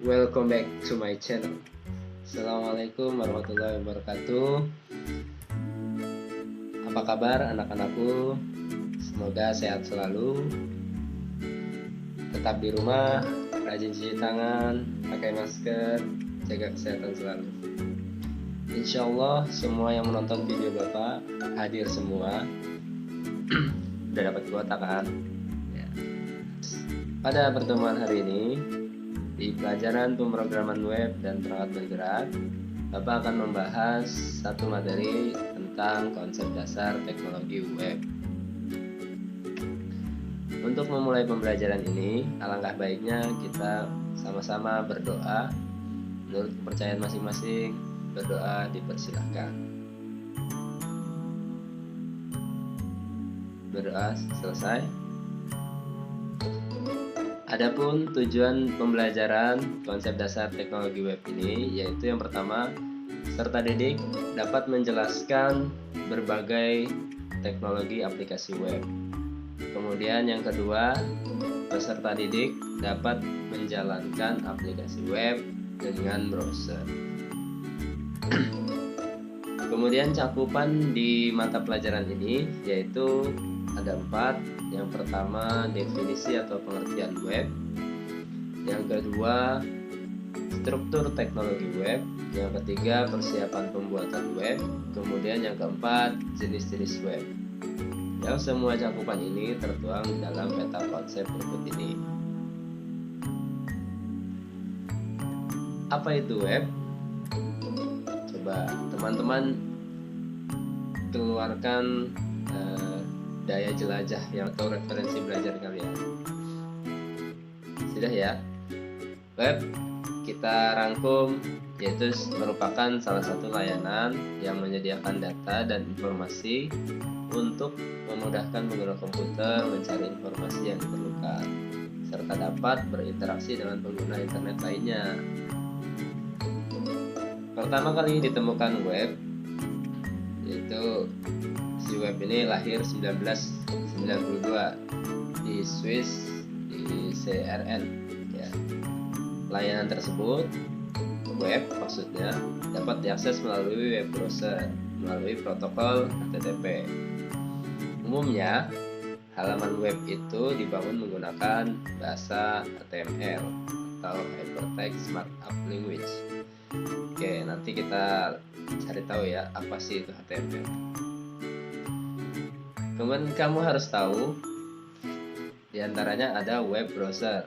Welcome back to my channel. Assalamualaikum warahmatullahi wabarakatuh. Apa kabar anak-anakku? Semoga sehat selalu. Tetap di rumah, rajin cuci tangan, pakai masker, jaga kesehatan selalu. Insya Allah semua yang menonton video Bapak hadir semua. Udah dapat kuota kan? Ya. Pada pertemuan hari ini di pelajaran pemrograman web dan perangkat bergerak, Bapak akan membahas satu materi tentang konsep dasar teknologi web. Untuk memulai pembelajaran ini, alangkah baiknya kita sama-sama berdoa. Menurut kepercayaan masing-masing, berdoa dipersilahkan. Berdoa selesai. Adapun tujuan pembelajaran konsep dasar teknologi web ini yaitu yang pertama, peserta didik dapat menjelaskan berbagai teknologi aplikasi web. Kemudian yang kedua, peserta didik dapat menjalankan aplikasi web dengan browser. Kemudian cakupan di mata pelajaran ini yaitu ada 4. Yang pertama, definisi atau pengertian web. Yang kedua, struktur teknologi web. Yang ketiga, persiapan pembuatan web. Kemudian yang keempat, jenis-jenis web. Yang semua cakupan ini tertuang di dalam peta konsep berikut ini. Apa itu web? Coba teman-teman keluarkan daya jelajah yang atau referensi belajar kalian. Sudah ya? Web kita rangkum yaitu merupakan salah satu layanan yang menyediakan data dan informasi untuk memudahkan pengguna komputer mencari informasi yang diperlukan serta dapat berinteraksi dengan pengguna internet lainnya. Pertama kali ditemukan web yaitu si web ini lahir 1992 di Swiss, di CRN ya. Layanan tersebut, web maksudnya, dapat diakses melalui web browser melalui protokol HTTP. Umumnya halaman web itu dibangun menggunakan bahasa HTML atau Hypertext Markup Language. Oke, nanti kita cari tahu ya apa sih itu HTML. Kemudian kamu harus tahu diantaranya ada web browser.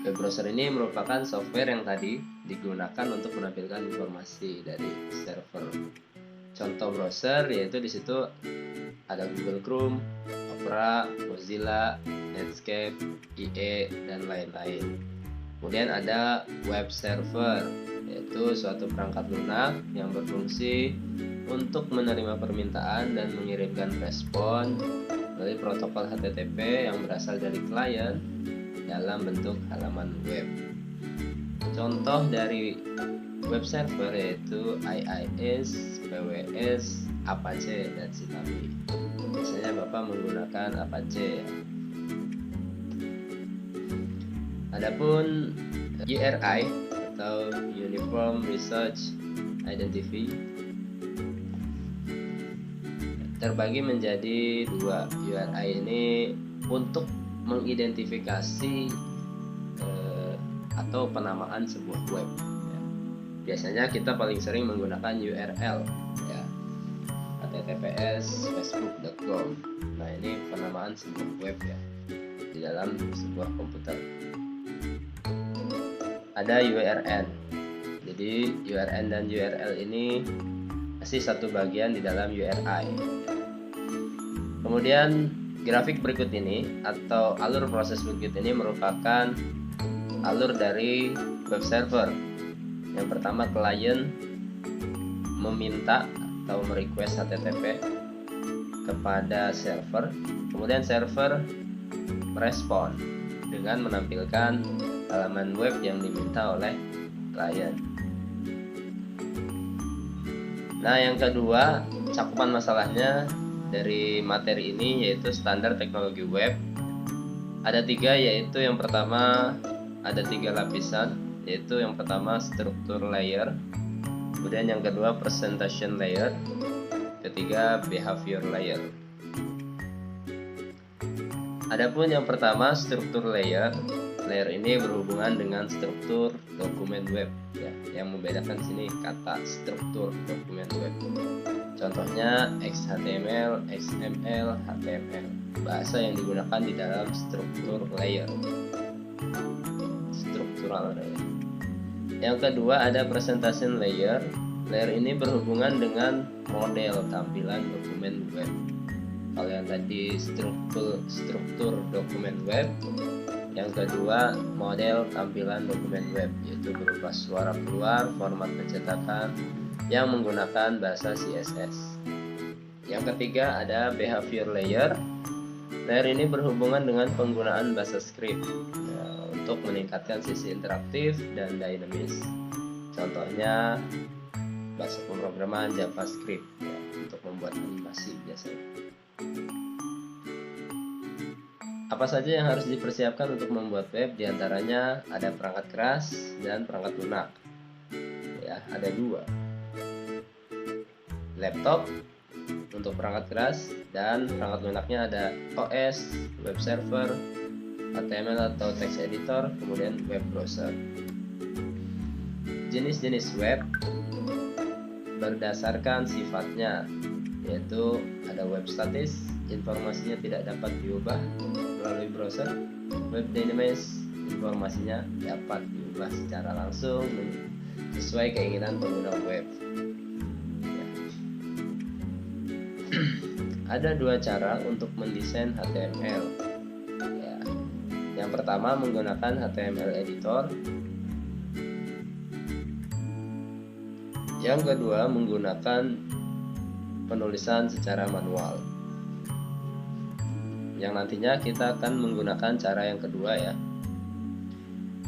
Web browser ini merupakan software yang tadi digunakan untuk menampilkan informasi dari server. Contoh browser yaitu di situ ada Google Chrome, Opera, Mozilla, Netscape, IE dan lain-lain. Kemudian ada web server yaitu suatu perangkat lunak yang berfungsi untuk menerima permintaan dan mengirimkan respon melalui protokol HTTP yang berasal dari klien dalam bentuk halaman web. Contoh dari web server yaitu IIS, PWS, Apache, dan Citami. Biasanya Bapak menggunakan Apache ya. Adapun URI atau Uniform Research Identity terbagi menjadi 2. URI ini untuk mengidentifikasi atau penamaan sebuah web ya. Biasanya kita paling sering menggunakan URL ya, https facebook.com. Nah, ini penamaan sebuah web ya di dalam sebuah komputer. Ada URN. Jadi URN dan URL ini masih satu bagian di dalam URI. Kemudian grafik berikut ini atau alur proses berikut ini merupakan alur dari web server. Yang pertama, klien meminta atau merequest HTTP kepada server. Kemudian server merespon dengan menampilkan halaman web yang diminta oleh klien. Nah, yang kedua, cakupan masalahnya dari materi ini yaitu standar teknologi web. Ada 3, yaitu yang pertama ada 3 lapisan yaitu yang pertama struktur layer, kemudian yang kedua presentation layer, ketiga behavior layer. Adapun yang pertama struktur layer ini berhubungan dengan struktur dokumen web ya, yang membedakan sini kata struktur dokumen web. Contohnya XHTML, XML, HTML, bahasa yang digunakan di dalam struktur layer, struktural layer. Yang kedua ada presentation layer. Layer ini berhubungan dengan model tampilan dokumen web. Kalau yang tadi struktur dokumen web, yang kedua model tampilan dokumen web, yaitu berupa suara keluar, format pencetakan yang menggunakan bahasa CSS. Yang ketiga ada behavior layer. Layer ini berhubungan dengan penggunaan bahasa script ya, untuk meningkatkan sisi interaktif dan dinamis. Contohnya bahasa pemrograman JavaScript ya, untuk membuat animasi biasanya. Apa saja yang harus dipersiapkan untuk membuat web? Di antaranya ada perangkat keras dan perangkat lunak. Ya, ada dua. Laptop untuk perangkat keras dan perangkat lunaknya ada OS, web server, HTML atau text editor, kemudian web browser. Jenis-jenis web berdasarkan sifatnya, yaitu ada web statis, informasinya tidak dapat diubah melalui browser. Web dynamics, informasinya dapat diubah secara langsung sesuai keinginan pengguna web. Ya. Ada dua cara untuk mendesain HTML. Ya. Yang pertama menggunakan HTML editor. Yang kedua menggunakan penulisan secara manual, yang nantinya kita akan menggunakan cara yang kedua ya.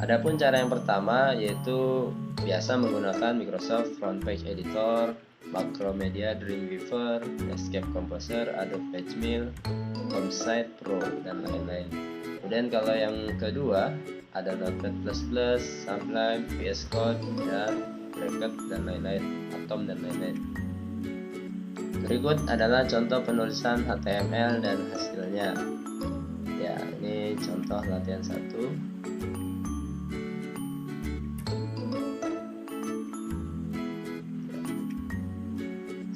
Adapun cara yang pertama yaitu biasa menggunakan Microsoft Front Page Editor, Macromedia Dreamweaver, Escape Composer, Adobe PageMill, Homesite Pro dan lain-lain. Kemudian kalau yang kedua ada Notepad++, Sublime, VS Code dan Bracket dan lain-lain, Atom dan lain-lain. Berikut adalah contoh penulisan HTML dan hasilnya. Ya, ini contoh latihan 1.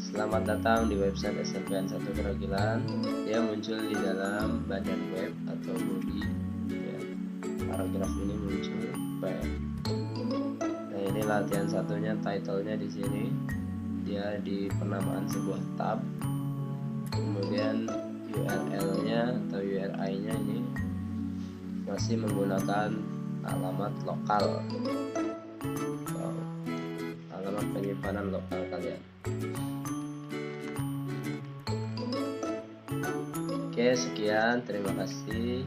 Selamat datang di website SNMPN 1 Keragilan. Dia muncul di dalam badan web atau body. Ya, paragraf ini muncul. Nah, ini latihan satunya, title-nya di sini. Dia di penamaan sebuah tab, kemudian URL-nya atau URI-nya ini masih menggunakan alamat lokal atau alamat penyimpanan lokal kalian. Oke, sekian, terima kasih.